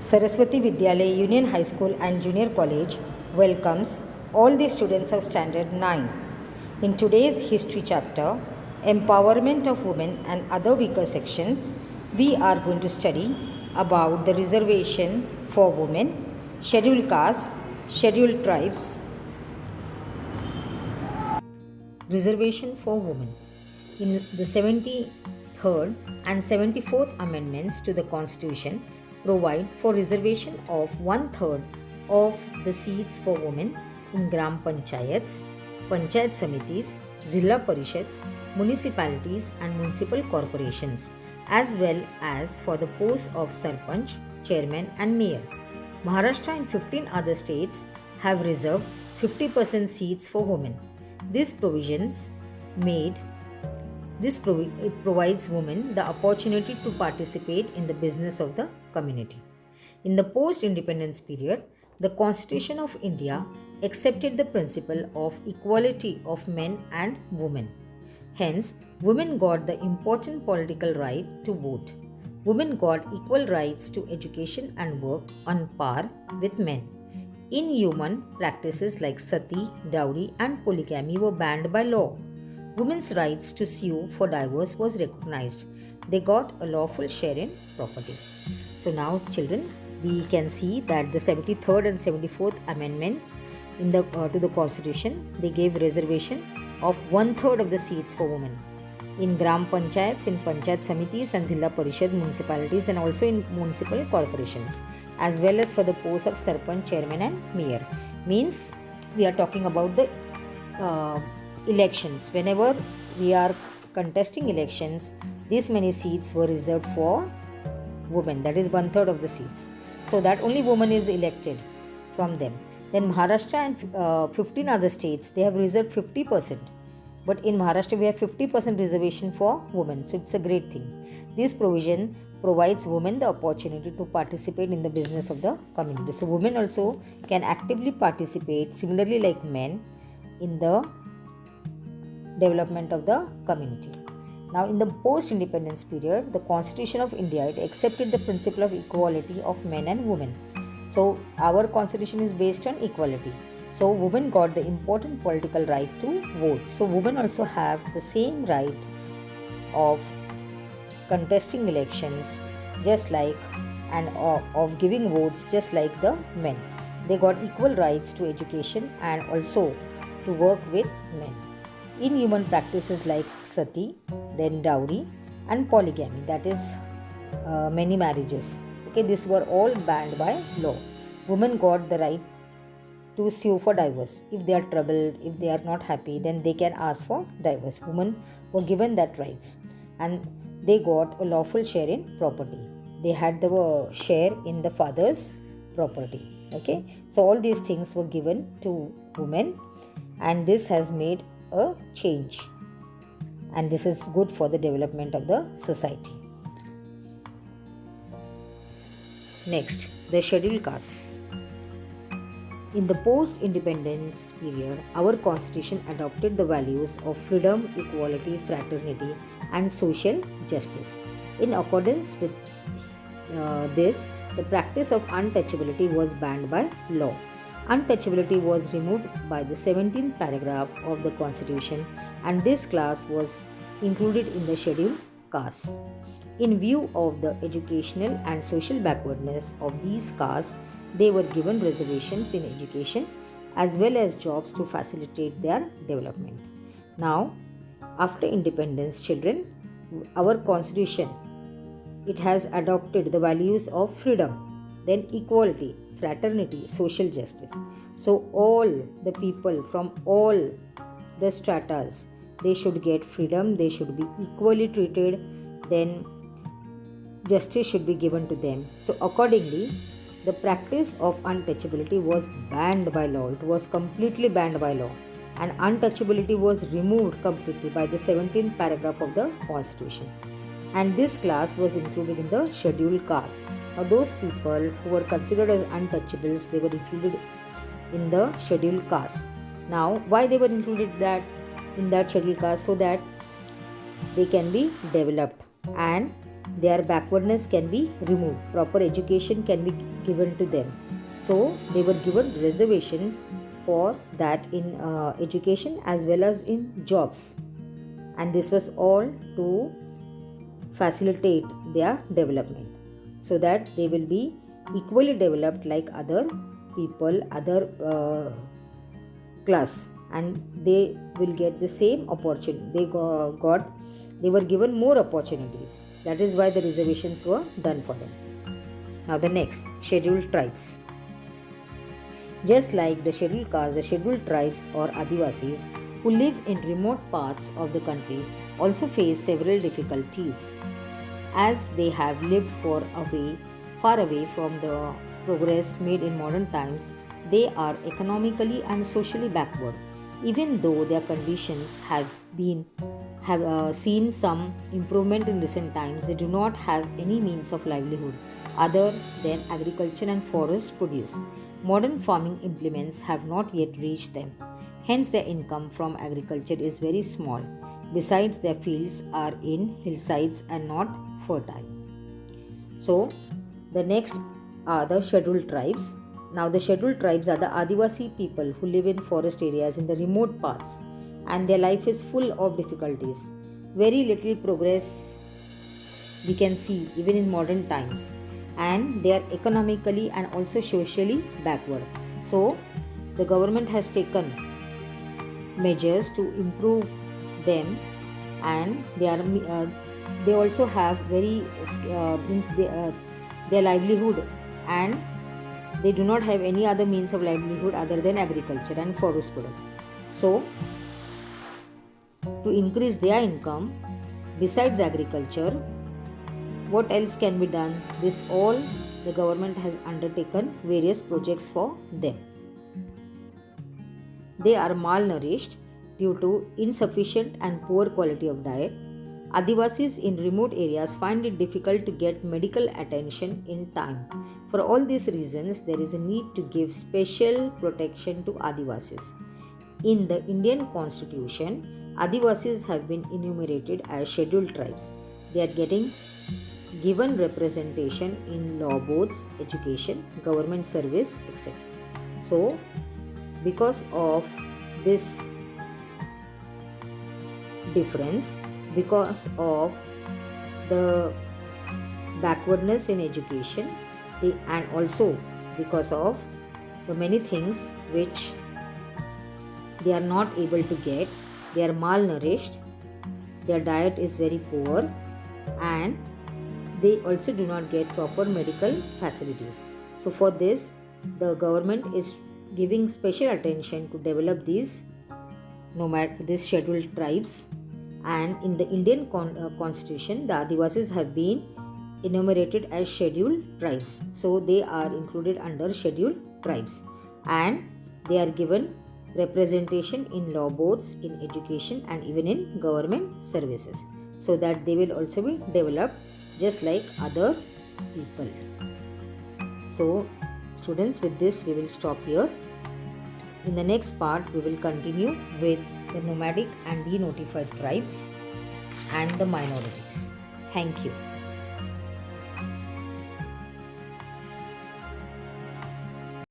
Saraswati Vidyalaya Union High School and Junior College welcomes all the students of Standard 9. In today's history chapter, Empowerment of Women and Other Weaker Sections, we are going to study about the reservation for women, scheduled castes, scheduled tribes. Reservation for women. In the 73rd and 74th Amendments to the Constitution, provide for reservation of 1/3 of the seats for women in Gram Panchayats, Panchayat Samitis, Zilla Parishads, municipalities and municipal corporations, as well as for the posts of Sarpanch, Chairman and Mayor. Maharashtra and 15 other states have reserved 50% seats for women. These provisions it provides women the opportunity to participate in the business of the community. In the post-independence period, the Constitution of India accepted the principle of equality of men and women. Hence, women got the important political right to vote. Women got equal rights to education and work on par with men. Inhuman practices like sati, dowry, and polygamy were banned by law. Women's rights to sue for divorce was recognized. They got a lawful share in property. So now, children, we can see that the 73rd and 74th Amendments to the Constitution, they gave reservation of 1/3 of the seats for women in Gram Panchayats, in Panchayat Samitis and Zilla Parishad municipalities, and also in municipal corporations, as well as for the posts of Sarpanch, Chairman and Mayor. Means we are talking about the elections. Whenever we are contesting elections, these many seats were reserved for women, that is 1/3 of the seats, so that only woman is elected from them. Then Maharashtra and 15 other states, they have reserved 50%, but in Maharashtra we have 50% reservation for women, so it's a great thing. This provision provides women the opportunity to participate in the business of the community. So women also can actively participate, similarly like men, in the development of the community. Now, in the post-independence period, the Constitution of India, it accepted the principle of equality of men and women. So our constitution is based on equality. So women got the important political right to vote. So women also have the same right of contesting elections, just like, and of giving votes just like the men. They got equal rights to education and also to work with men. Inhuman practices like sati, then dowry and polygamy, that is many marriages. Okay, these were all banned by law. Women got the right to sue for divorce. If they are troubled, if they are not happy, then they can ask for divorce. Women were given that rights, and they got a lawful share in property. They had the share in the father's property. Okay, so all these things were given to women, and this has made a change, and this is good for the development of the society. Next, the scheduled castes. In the post-independence period, our constitution adopted the values of freedom, equality, fraternity, and social justice. In accordance with this, the practice of untouchability was banned by law. Untouchability was removed by the 17th paragraph of the Constitution, and this class was included in the scheduled castes. In view of the educational and social backwardness of these castes, they were given reservations in education as well as jobs to facilitate their development. Now, after independence, children, our Constitution, it has adopted the values of freedom, then equality, fraternity, social justice. So all the people from all the stratas, they should get freedom, they should be equally treated, then justice should be given to them. So accordingly, the practice of untouchability was banned by law. It was completely banned by law, and untouchability was removed completely by the 17th paragraph of the Constitution, and this class was included in the scheduled caste. Now, those people who were considered as untouchables, they were included in the scheduled caste. Now, why they were included in that scheduled caste? So that they can be developed, and their backwardness can be removed, proper education can be given to them. So they were given reservation for that in education as well as in jobs, and this was all to facilitate their development so that they will be equally developed like other people, other class, and they will get the same opportunity. They were given more opportunities. That is why the reservations were done for them. Now the next, scheduled tribes. Just like the scheduled castes, the scheduled tribes or Adivasis who live in remote parts of the country also face several difficulties, as they have lived far away from the progress made in modern times. They are economically and socially backward. Even though their conditions have seen some improvement in recent times, they do not have any means of livelihood other than agriculture and forest produce. Modern farming implements have not yet reached them. Hence, their income from agriculture is very small. Besides, their fields are in hillsides and not fertile. So, the next are the scheduled tribes. Now, the scheduled tribes are the Adivasi people who live in forest areas in the remote parts, and their life is full of difficulties. Very little progress we can see even in modern times, and they are economically and also socially backward. So, the government has taken measures to improve them, and they also have their livelihood, and they do not have any other means of livelihood other than agriculture and forest products. So, to increase their income besides agriculture, what else can be done? This all the government has undertaken various projects for them. They are malnourished due to insufficient and poor quality of diet. Adivasis in remote areas find it difficult to get medical attention in time. For all these reasons, there is a need to give special protection to Adivasis. In the Indian Constitution, Adivasis have been enumerated as scheduled tribes. They are getting given representation in law boards, education, government service, etc. So, because of this difference, because of the backwardness in education, and also because of the many things which they are not able to get, they are malnourished, their diet is very poor, and they also do not get proper medical facilities. So for this, the government is giving special attention to develop these scheduled tribes, and in the Indian Constitution, the Adivasis have been enumerated as scheduled tribes. So they are included under scheduled tribes, and they are given representation in law boards, in education, and even in government services, so that they will also be developed just like other people. So students, with this we will stop here. In the next part, we will continue with the nomadic and denotified tribes and the minorities. Thank you.